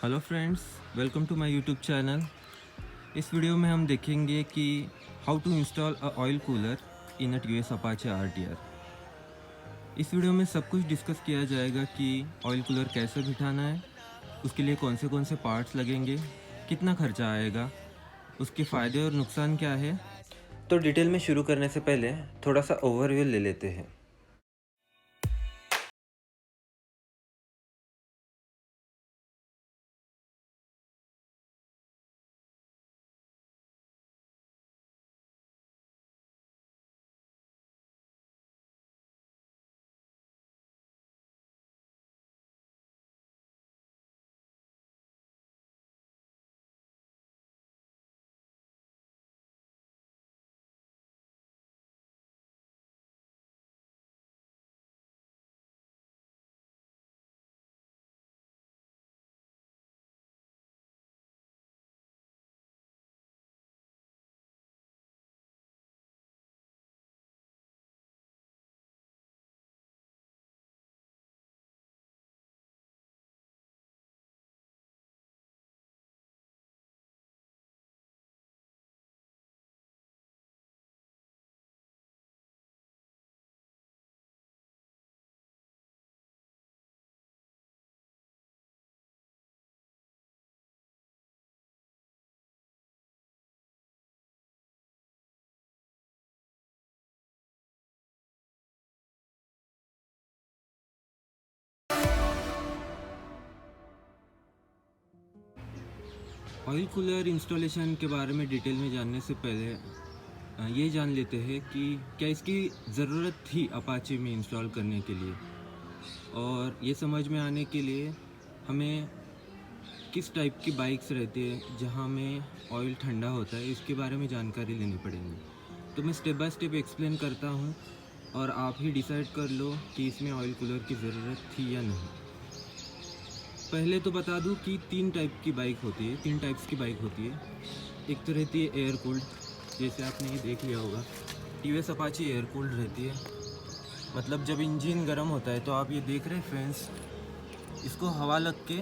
Hello friends, welcome to my YouTube channel. इस video में हम देखेंगे कि how to install a oil cooler in a TVS Apache RTR. इस वीडियो में सब कुछ डिस्कस किया जाएगा कि ऑयल कूलर कैसे बिठाना है, उसके लिए कौन से पार्ट्स लगेंगे, कितना खर्चा आएगा, उसके फ़ायदे और नुकसान क्या है। तो डिटेल में शुरू करने से पहले थोड़ा सा ओवरव्यू ले लेते हैं। ऑयल कूलर इंस्टॉलेशन के बारे में डिटेल में जानने से पहले ये जान लेते हैं कि क्या इसकी ज़रूरत थी अपाचे में इंस्टॉल करने के लिए। और ये समझ में आने के लिए हमें किस टाइप की बाइक्स रहती है जहाँ में ऑयल ठंडा होता है, इसके बारे में जानकारी लेनी पड़ेगी। तो मैं स्टेप बाय स्टेप एक्सप्लेन करता हूँ और आप ही डिसाइड कर लो कि इसमें ऑयल कूलर की ज़रूरत थी या नहीं। पहले तो बता दूं कि तीन टाइप्स की बाइक होती है। एक तो रहती है एयर कूल्ड, जैसे आपने ये देख लिया होगा, टीवीएस अपाची एयर कूल्ड रहती है। मतलब जब इंजन गर्म होता है तो आप ये देख रहे हैं फैंस, इसको हवा लग के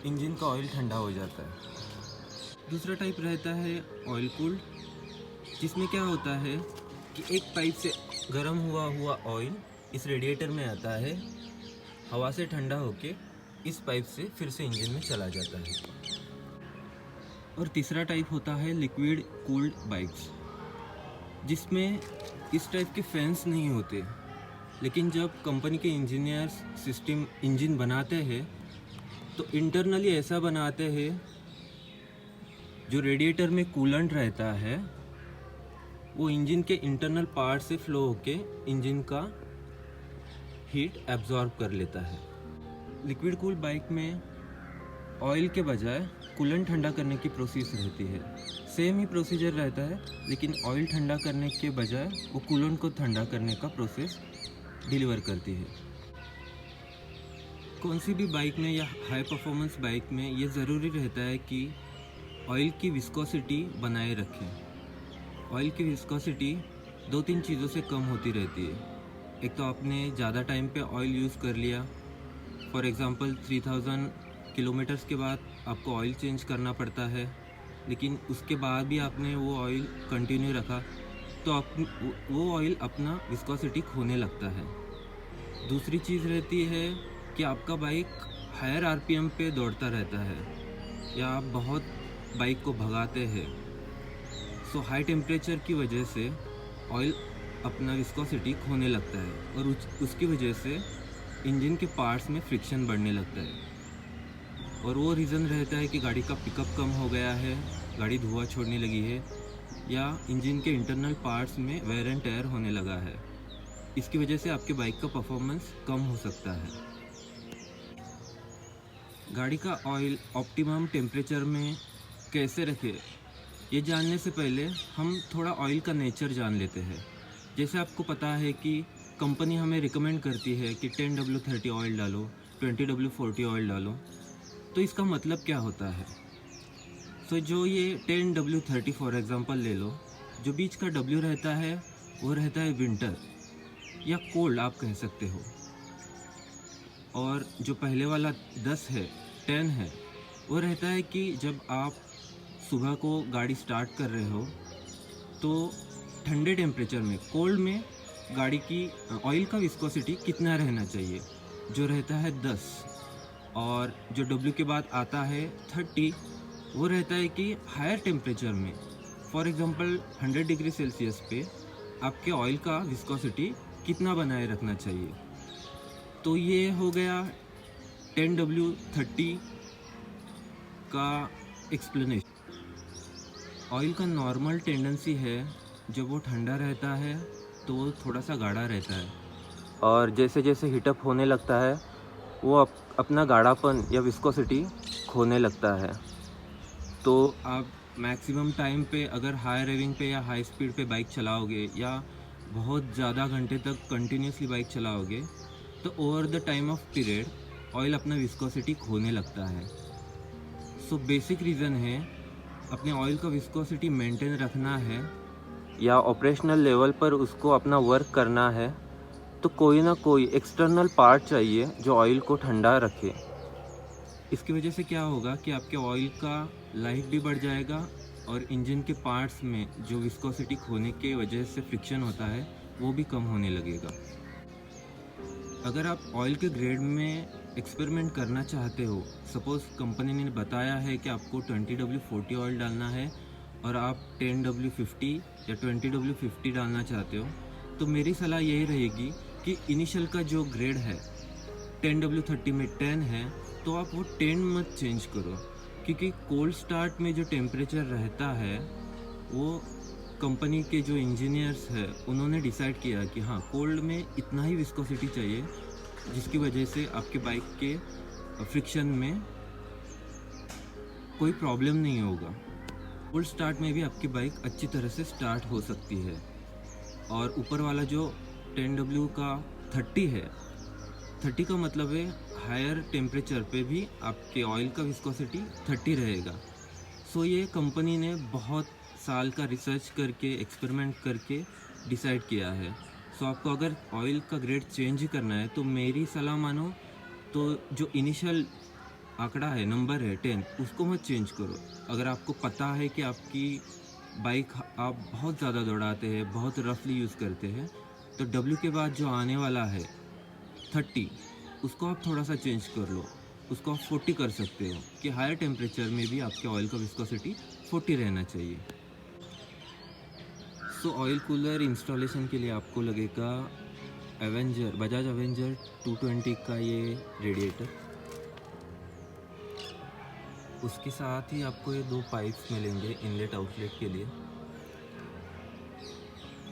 इंजन का ऑयल ठंडा हो जाता है। दूसरा टाइप रहता है ऑयल कूल्ड, जिसमें क्या होता है कि एक पाइप से गर्म हुआ ऑयल इस रेडिएटर में आता है, हवा से ठंडा होके इस पाइप से फिर से इंजन में चला जाता है। और तीसरा टाइप होता है लिक्विड कूल्ड बाइक्स, जिसमें इस टाइप के फैंस नहीं होते। लेकिन जब कंपनी के इंजीनियर्स सिस्टम इंजन बनाते हैं तो इंटरनली ऐसा बनाते हैं, जो रेडिएटर में कूलेंट रहता है वो इंजन के इंटरनल पार्ट से फ्लो होके इंजन का हीट एब्जॉर्ब कर लेता है। लिक्विड कूल बाइक में ऑयल के बजाय कूलेंट ठंडा करने की प्रोसेस रहती है। सेम ही प्रोसीजर रहता है, लेकिन ऑयल ठंडा करने के बजाय वो कूलेंट को ठंडा करने का प्रोसेस डिलीवर करती है। कौन सी भी बाइक में या हाई परफॉर्मेंस बाइक में ये ज़रूरी रहता है कि ऑयल की विस्कोसिटी बनाए रखें। ऑयल की विस्कोसिटी दो तीन चीज़ों से कम होती रहती है। एक तो आपने ज़्यादा टाइम पे ऑयल यूज़ कर लिया, फॉर एग्ज़ाम्पल 3000 किलोमीटर्स के बाद आपको ऑयल चेंज करना पड़ता है, लेकिन उसके बाद भी आपने वो ऑयल कंटिन्यू रखा तो वो ऑयल अपना विस्कोसिटी खोने लगता है। दूसरी चीज़ रहती है कि आपका बाइक हायर आरपीएम पे दौड़ता रहता है या आप बहुत बाइक को भगाते हैं, सो हाई टेम्परेचर की वजह से ऑयल अपना विस्कोसिटी खोने लगता है और उसकी वजह से इंजन के पार्ट्स में फ्रिक्शन बढ़ने लगता है। और वो रीज़न रहता है कि गाड़ी का पिकअप कम हो गया है, गाड़ी धुआं छोड़ने लगी है, या इंजन के इंटरनल पार्ट्स में वेयर एंड टेयर होने लगा है। इसकी वजह से आपके बाइक का परफॉर्मेंस कम हो सकता है। गाड़ी का ऑयल ऑप्टिमम टेम्परेचर में कैसे रखें, ये जानने से पहले हम थोड़ा ऑयल का नेचर जान लेते हैं। जैसे आपको पता है कि कंपनी हमें रिकमेंड करती है कि 10W30 ऑयल डालो, 20W40 ऑयल डालो। तो इसका मतलब क्या होता है? तो जो ये 10W30 फॉर एग्ज़ाम्पल ले लो, जो बीच का W रहता है वो रहता है विंटर या कोल्ड आप कह सकते हो, और जो पहले वाला 10 है, 10 है, वो रहता है कि जब आप सुबह को गाड़ी स्टार्ट कर रहे हो तो ठंडे टेम्परेचर में, कोल्ड में गाड़ी की ऑयल का विस्कोसिटी कितना रहना चाहिए, जो रहता है 10, और जो W के बाद आता है 30, वो रहता है कि हायर टेम्परेचर में, फॉर एग्जांपल 100 डिग्री सेल्सियस पे आपके ऑयल का विस्कोसिटी कितना बनाए रखना चाहिए। तो ये हो गया 10W 30 का एक्सप्लेनेशन। ऑयल का नॉर्मल टेंडेंसी है जब वो ठंडा रहता है तो वो थोड़ा सा गाढ़ा रहता है, और जैसे जैसे हीटअप होने लगता है वो अपना गाढ़ापन या विस्कोसिटी खोने लगता है। तो आप मैक्सिमम टाइम पे अगर हाई रेविंग पे या हाई स्पीड पे बाइक चलाओगे या बहुत ज़्यादा घंटे तक कंटिन्यूसली बाइक चलाओगे तो over the time of period oil अपना विस्कोसिटी खोने लगता है। सो बेसिक रीज़न है, अपने ऑयल का विस्कोसिटी मेंटेन रखना है या ऑपरेशनल लेवल पर उसको अपना वर्क करना है तो कोई ना कोई एक्सटर्नल पार्ट चाहिए जो ऑयल को ठंडा रखे। इसकी वजह से क्या होगा कि आपके ऑयल का लाइफ भी बढ़ जाएगा और इंजन के पार्ट्स में जो विस्कोसिटी खोने के वजह से फ्रिक्शन होता है वो भी कम होने लगेगा। अगर आप ऑयल के ग्रेड में एक्सपेरिमेंट करना चाहते हो, सपोज़ कंपनी ने बताया है कि आपको 20W40 ऑयल डालना है और आप 10W50 या 20W50 डालना चाहते हो, तो मेरी सलाह यही रहेगी कि इनिशियल का जो ग्रेड है 10W30 में 10 है तो आप वो 10 मत चेंज करो, क्योंकि कोल्ड स्टार्ट में जो टेम्परेचर रहता है वो कंपनी के जो इंजीनियर्स हैं उन्होंने डिसाइड किया कि हाँ, कोल्ड में इतना ही विस्कोसिटी चाहिए जिसकी वजह से आपके बाइक के फ्रिक्शन में कोई प्रॉब्लम नहीं होगा। कोल्ड स्टार्ट में भी आपकी बाइक अच्छी तरह से स्टार्ट हो सकती है। और ऊपर वाला जो 10W का 30 है, 30 का मतलब है हायर टेम्परेचर पे भी आपके ऑयल का विस्कोसिटी 30 रहेगा। सो ये कंपनी ने बहुत साल का रिसर्च करके, एक्सपेरिमेंट करके डिसाइड किया है। सो आपको अगर ऑयल का ग्रेड चेंज करना है तो मेरी सलाह मानो तो जो इनिशियल आंकड़ा है, नंबर है 10, उसको मत चेंज करो। अगर आपको पता है कि आपकी बाइक आप बहुत ज़्यादा दौड़ाते हैं, बहुत रफली यूज़ करते हैं, तो W के बाद जो आने वाला है 30, उसको आप थोड़ा सा चेंज कर लो, उसको आप 40 कर सकते हो कि हायर टेम्परेचर में भी आपके ऑयल का विस्कोसिटी 40 रहना चाहिए। सो ऑयल कूलर इंस्टॉलेशन के लिए आपको लगेगा बजाज एवेंजर 220 का ये रेडिएटर। उसके साथ ही आपको ये 2 पाइप्स मिलेंगे इनलेट आउटलेट के लिए।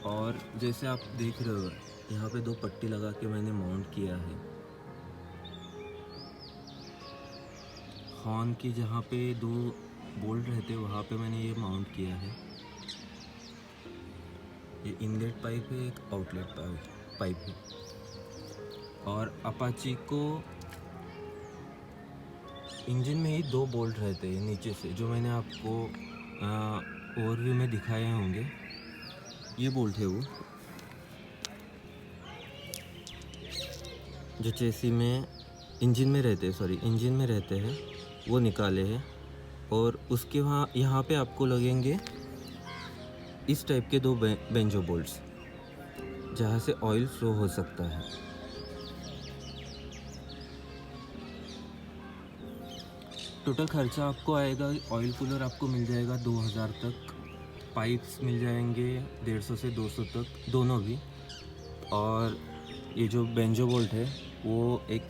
और जैसे आप देख रहे हो यहाँ पे 2 पट्टी लगा के मैंने माउंट किया है। हॉर्न की जहाँ पे 2 बोल्ट रहते हैं वहाँ पे मैंने ये माउंट किया है। ये इनलेट पाइप है, एक आउटलेट पाइप है। और अपाची को इंजन में ही 2 बोल्ट रहते हैं नीचे से, जो मैंने आपको ओवरव्यू में दिखाए होंगे। ये बोल्ट है वो जो चेसी में इंजन में रहते हैं, वो निकाले हैं। और उसके यहाँ पे आपको लगेंगे इस टाइप के 2 बेंजो बोल्ट्स, जहाँ से ऑयल फ्लो हो सकता है। टोटल खर्चा आपको आएगा, ऑयल कूलर आपको मिल जाएगा 2000 तक, पाइप्स मिल जाएंगे 150 से 200 तक दोनों भी। और ये जो बेंजो बोल्ट है वो एक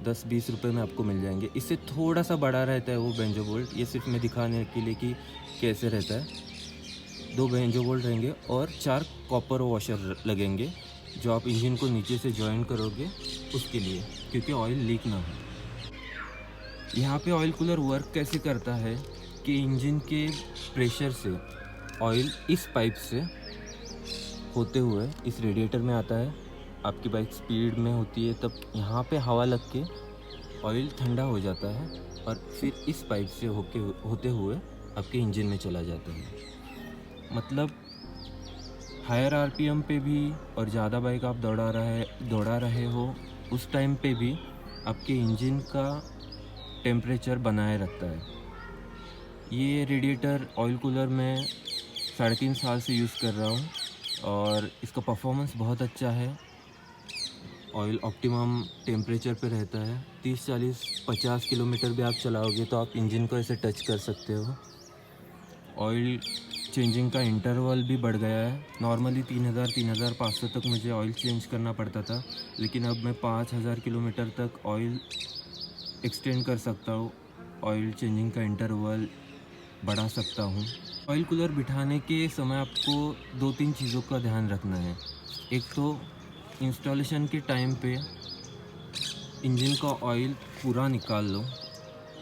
10-20 रुपये में आपको मिल जाएंगे। इससे थोड़ा सा बड़ा रहता है वो बेंजो बोल्ट, ये सिर्फ मैं दिखाने के लिए कि कैसे रहता है। 2 बेंजो बोल्ट रहेंगे और 4 कॉपर वॉशर लगेंगे जो आप इंजन को नीचे से जॉइन करोगे उसके लिए, क्योंकि ऑयल लीक ना हो। यहाँ पे ऑयल कूलर वर्क कैसे करता है कि इंजन के प्रेशर से ऑयल इस पाइप से होते हुए इस रेडिएटर में आता है। आपकी बाइक स्पीड में होती है तब यहाँ पे हवा लग के ऑयल ठंडा हो जाता है और फिर इस पाइप से होते हुए आपके इंजन में चला जाता है। मतलब हायर आरपीएम पे भी और ज़्यादा बाइक आप दौड़ा रहे हो उस टाइम पे भी आपके इंजन का टेम्परेचर बनाए रखता है। ये रेडिएटर ऑयल कूलर मैं 3.5 साल से यूज़ कर रहा हूँ और इसका परफॉर्मेंस बहुत अच्छा है। ऑयल ऑप्टिमम टेम्परेचर पे रहता है। 30, 40, 50 किलोमीटर भी आप चलाओगे तो आप इंजन को ऐसे टच कर सकते हो। ऑयल चेंजिंग का इंटरवल भी बढ़ गया है। नॉर्मली 3000, 3500 तक मुझे ऑयल चेंज करना पड़ता था, लेकिन अब मैं 5000 किलोमीटर तक ऑयल एक्सटेंड कर सकता हूँ। ऑयल चेंजिंग का इंटरवल बढ़ा सकता हूँ। ऑयल कूलर बिठाने के समय आपको 2-3 चीज़ों का ध्यान रखना है। एक तो इंस्टॉलेशन के टाइम पे इंजन का ऑयल पूरा निकाल लो।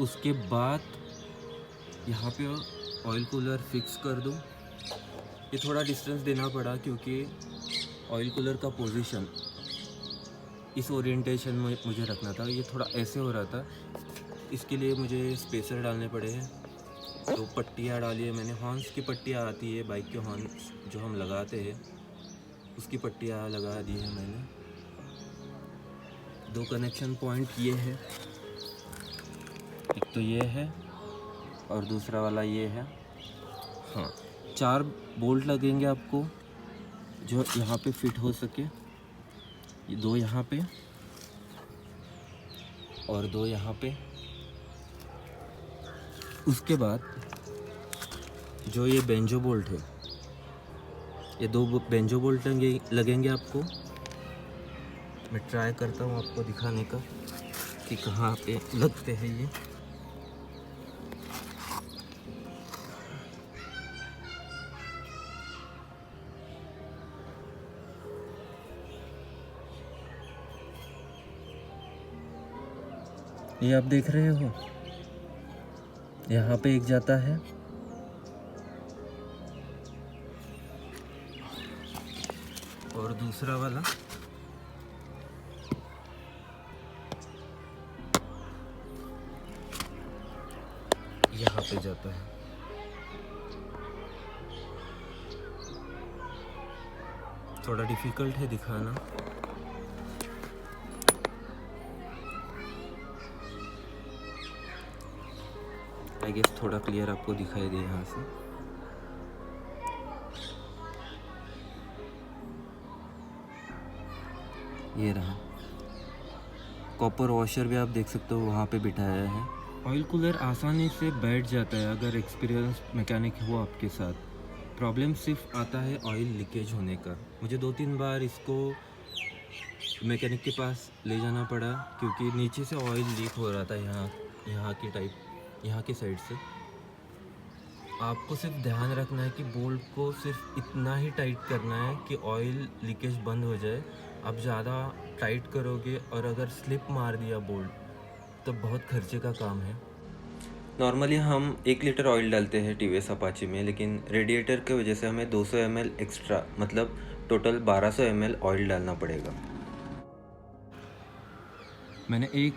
उसके बाद यहाँ पे ऑयल कूलर फिक्स कर दो। ये थोड़ा डिस्टेंस देना पड़ा क्योंकि ऑयल कूलर का पोजीशन इस ओरिएंटेशन में मुझे रखना था। ये थोड़ा ऐसे हो रहा था, इसके लिए मुझे स्पेसर डालने पड़े हैं। तो पट्टियाँ डाली है मैंने। हॉर्न्स की पट्टियाँ आती है, बाइक के हॉर्न्स जो हम लगाते हैं उसकी पट्टियाँ लगा दी है मैंने। 2 कनेक्शन पॉइंट ये है, एक तो ये है और दूसरा वाला ये है। हाँ, 4 बोल्ट लगेंगे आपको जो यहाँ पे फिट हो सके। ये 2 यहाँ पे और 2 यहाँ पे। उसके बाद जो ये बेंजो बोल्ट है, ये 2 बेंजो बोल्ट लगेंगे आपको। मैं ट्राई करता हूँ आपको दिखाने का कि कहाँ पे लगते हैं ये। ये आप देख रहे हो, यहाँ पे एक जाता है और दूसरा वाला यहाँ पे जाता है। थोड़ा डिफ़िकल्ट है दिखाना। आई गेस थोड़ा क्लियर आपको दिखाई दे यहाँ से। ये रहा। कॉपर वॉशर भी आप देख सकते हो वहाँ पे बिठाया है। ऑयल कूलर आसानी से बैठ जाता है अगर एक्सपीरियंस मैकेनिक हो आपके साथ। प्रॉब्लम सिर्फ आता है ऑयल लीकेज होने का। मुझे 2-3 बार इसको मैकेनिक के पास ले जाना पड़ा क्योंकि नीचे से ऑयल लीक हो रहा था यहाँ की साइड से। आपको सिर्फ ध्यान रखना है कि बोल्ट को सिर्फ इतना ही टाइट करना है कि ऑयल लीकेज बंद हो जाए। आप ज़्यादा टाइट करोगे और अगर स्लिप मार दिया बोल्ट तो बहुत खर्चे का काम है। नॉर्मली हम 1 लीटर ऑयल डालते हैं टीवीएस अपाचे में, लेकिन रेडिएटर की वजह से हमें 200 ml एक्स्ट्रा, मतलब टोटल 1200 ml ऑयल डालना पड़ेगा। मैंने एक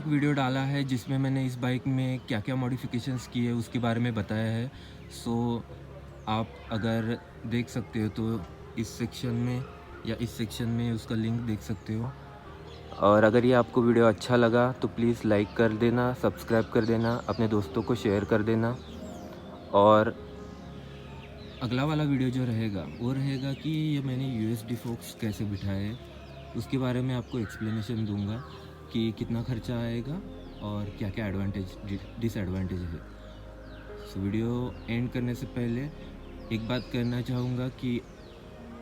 वीडियो डाला है जिसमें मैंने इस बाइक में क्या क्या मॉडिफिकेशंस किए उसके बारे में बताया है। सो आप अगर देख सकते हो तो इस सेक्शन में उसका लिंक देख सकते हो। और अगर ये आपको वीडियो अच्छा लगा तो प्लीज़ लाइक कर देना, सब्सक्राइब कर देना, अपने दोस्तों को शेयर कर देना। और अगला वाला वीडियो जो रहेगा वो रहेगा कि ये मैंने यूएसडी फोक्स कैसे बिठाए है, उसके बारे में आपको एक्सप्लेनेशन दूंगा कि कितना खर्चा आएगा और क्या क्या एडवांटेज डिसएडवांटेज है। सो वीडियो एंड करने से पहले एक बात कहना चाहूँगा कि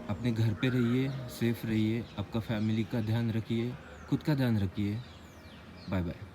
अपने घर पे रहिए, सेफ रहिए, आपका फैमिली का ध्यान रखिए, खुद का ध्यान रखिए। Bye bye.